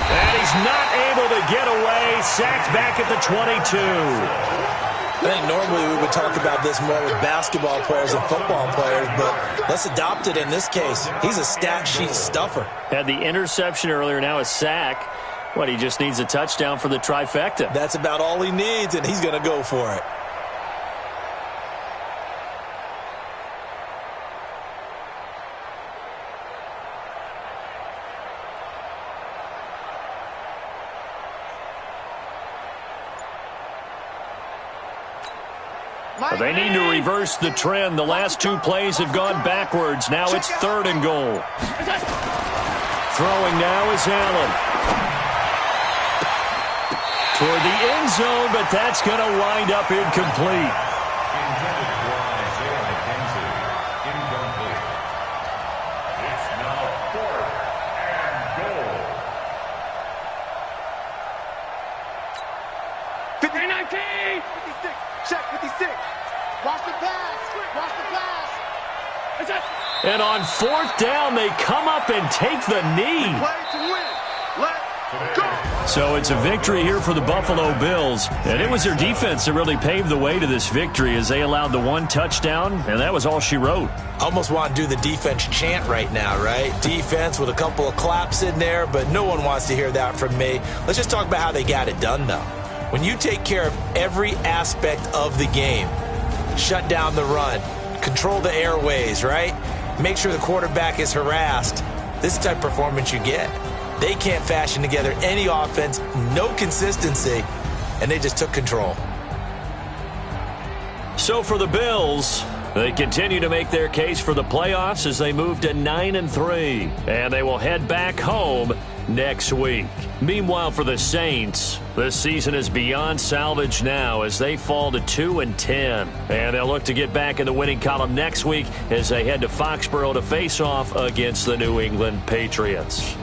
and he's not able to get away. Sacked back at the 22. I think normally we would talk about this more with basketball players and football players, but let's adopt it in this case. He's a stat sheet stuffer. Had the interception earlier, now a sack. What, he just needs a touchdown for the trifecta. That's about all he needs, and he's going to go for it. They need to reverse the trend. The last 2 plays have gone backwards. Now it's third and goal. Throwing now is Allen. Toward the end zone, but that's going to wind up incomplete. Intended for Isaiah McKenzie. Incomplete. It's now fourth and goal. 19. 56. Check 56. Watch the pass. Watch the pass. And on fourth down, they come up and take the knee. Play to win. Let's go. So it's a victory here for the Buffalo Bills. And it was their defense that really paved the way to this victory as they allowed the 1 touchdown, and that was all she wrote. Almost want to do the defense chant right now, right? Defense with a couple of claps in there, but no one wants to hear that from me. Let's just talk about how they got it done, though. When you take care of every aspect of the game, shut down the run, control the airways, right? Make sure the quarterback is harassed. This is the type of performance you get. They can't fashion together any offense, no consistency, and they just took control. So for the Bills, they continue to make their case for the playoffs as they move to 9-3, and they will head back home next week. Meanwhile, for the Saints, this season is beyond salvage now as they fall to 2-10. And they'll look to get back in the winning column next week as they head to Foxborough to face off against the New England Patriots.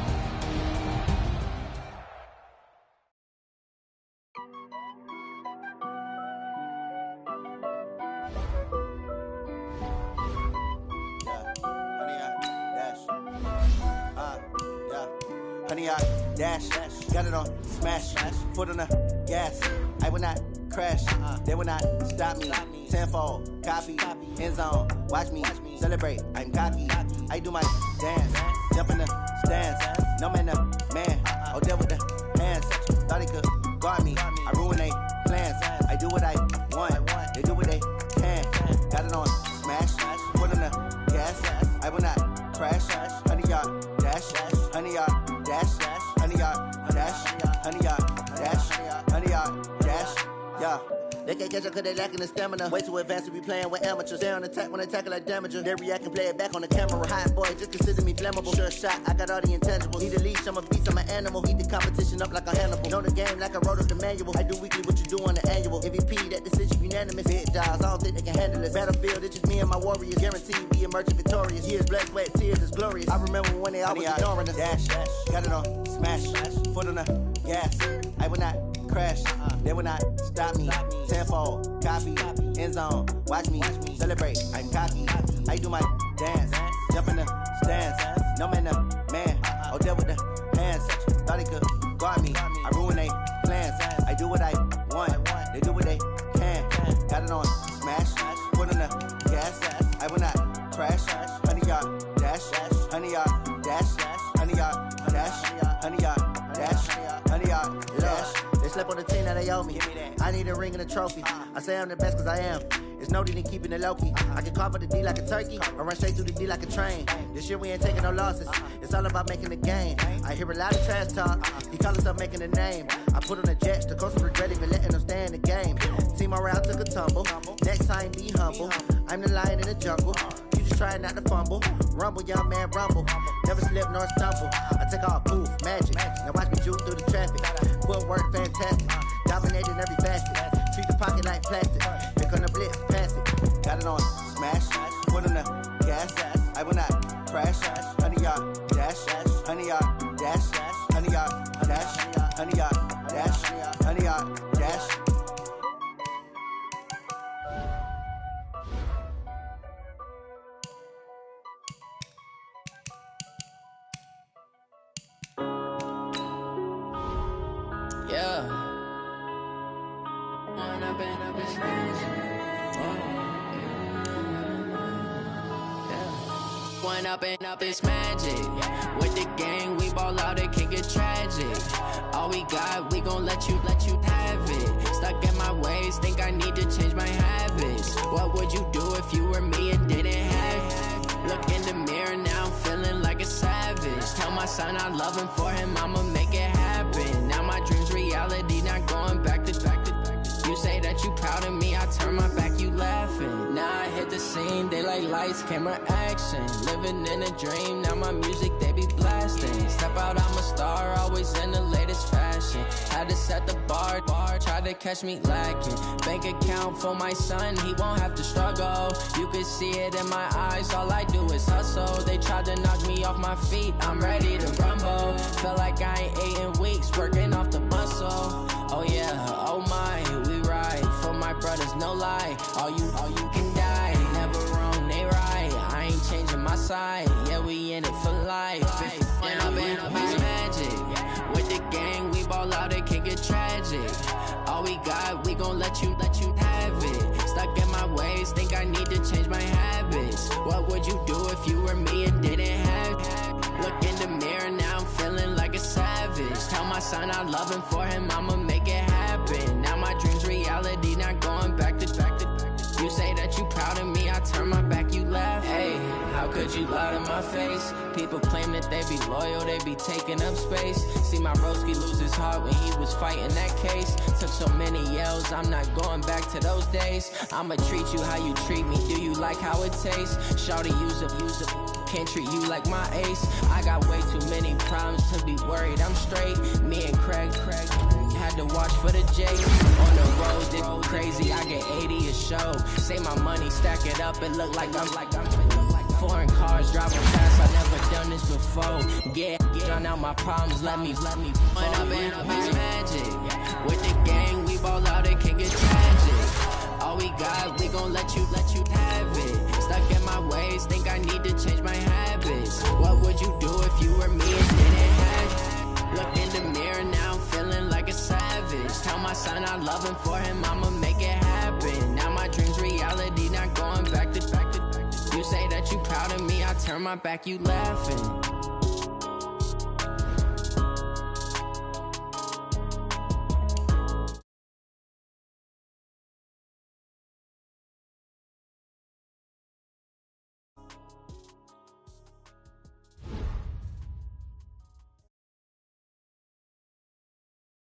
Dash, got it on, smash, foot on the gas. I will not crash, they will not stop me. Tenfold, copy, end zone, watch me celebrate. I'm cocky, I do my dance, jump in the stands. No man, man, oh there with the hands. Thought he could guard me, I ruin they plans. I do what I want, they do what they can. Got it on, smash, foot on the gas. I will not crash, 100-yard dash, 100-yard dash. 100-yard dash, 100-yard dash, 100-yard dash, yeah. They can't catch up cause they lacking the stamina. Way too advanced to be playing with amateurs. Stay on attack when they tackle like damager. They react and play it back on the camera. Hot boy, just consider me flammable. Sure shot, I got all the intangibles. Need a leash, I'm a beast, I'm an animal. Eat the competition up like a Hannibal. Know the game like I wrote up the manual. I do weekly what you do on the annual. MVP, that decision unanimous. Big jobs, I don't think they can handle this. Battlefield, it's just me and my warriors. Guaranteed be emerging victorious. Years, blood, sweat, tears, is glorious. I remember when they always ignoring us. Dash, got it on, smash, foot on the gas. I will not crash, they will not stop me. Tenfold, copy, end zone, watch me celebrate. I'm cocky, I do my dance, jump in the stands. No man, man, oh there with the hands. Thought he could guard me, I ruin they plans. I do what I want, they do what they can. Got it on, smash, foot on the gas. I will not crash, 100-yard dash, 100-yard dash, 100-yard dash, 100-yard dash, 100-yard dash. They slept on the team that they owe me. I I need a ring and a trophy. I say I'm the best cause I am. It's no need in keeping it low-key. I can carve up the D like a turkey or run straight through the D like a train. This year we ain't taking no losses. It's all about making the game. I hear a lot of trash talk. He call himself making a name. I put on the Jets. The coach regret even letting them stay in the game. Team around took a tumble. Next time be humble. I'm the lion in the jungle. You just try not to fumble. Rumble, young man, rumble. Never slip nor stumble. I take off, poof, magic. Now watch me juke through the traffic. Footwork fantastic. Dominating every facet. Treat the pocket like plastic. Pick on the blitz, pass it. Got it on, smash. Put on the gas. I will not crash. 100 yard dash. 100 yard dash. 100 yard dash. 100 yard dash. 100 yard dash. Yeah. One up and up is magic. With the gang, we ball out, it can get tragic. All we got, we gon' let you have it. Stuck in my ways, think I need to change my habits. What would you do if you were me and didn't have it? Look in the mirror, now I'm feeling like a savage. Tell my son I love him, for him I'ma make it happen. Now my dream's reality, not going back to. You say that you proud of me, I turn my back, you laughing. Now I hit the scene, they like lights, camera, action. Living in a dream, now my music, they be blasting. Step out, I'm a star, always in the latest fashion. Had to set the bar, try to catch me lacking. Bank account for my son, he won't have to struggle. You can see it in my eyes, all I do is hustle. They tried to knock me off my feet, I'm ready to rumble. Feel like I ain't ate in weeks, working off the muscle. Oh yeah, oh my, we ride for my brothers, no lie. All you can die, never wrong, they right. I ain't changing my side, yeah, we in it for life. When up and up is magic. With the gang, we ball out, it can get tragic. All we got, we gon' let you have it. Stuck in my ways, think I need to change my habits. What would you do if you were me and didn't have it? Look in the mirror, now I'm feeling like a savage. Tell my son I love him, for him I'ma make it happen. Now my dream's reality, not going back to. You say that you proud of me, I turn my back, you laugh. Hey, how could you lie to my face? People claim that they be loyal, they be taking up space. See my broski lose his heart when he was fighting that case. Took so many yells, I'm not going back to those days. I'ma treat you how you treat me, do you like how it tastes? Shawty, use up, can't treat you like my ace. I got way too many problems to be worried, I'm straight. Me and Craig had to watch for the J. On the road, they crazy, I get 80 a show. Say my money, stack it up, it look like I'm foreign cars driving fast, I never done this before. Get done out my problems, let me When up and up is magic. With the gang, we ball out, it can get tragic. All we got, we gon' let you have it. Stuck in my ways, think I need to change my habits. What would you do if you were me and didn't have it? Look in the mirror, now I'm feeling like a savage. Tell my son I love him, for him I'ma make it happen. Now my dream's reality, not going back to. You say that you proud of me, I turn my back, you laughing.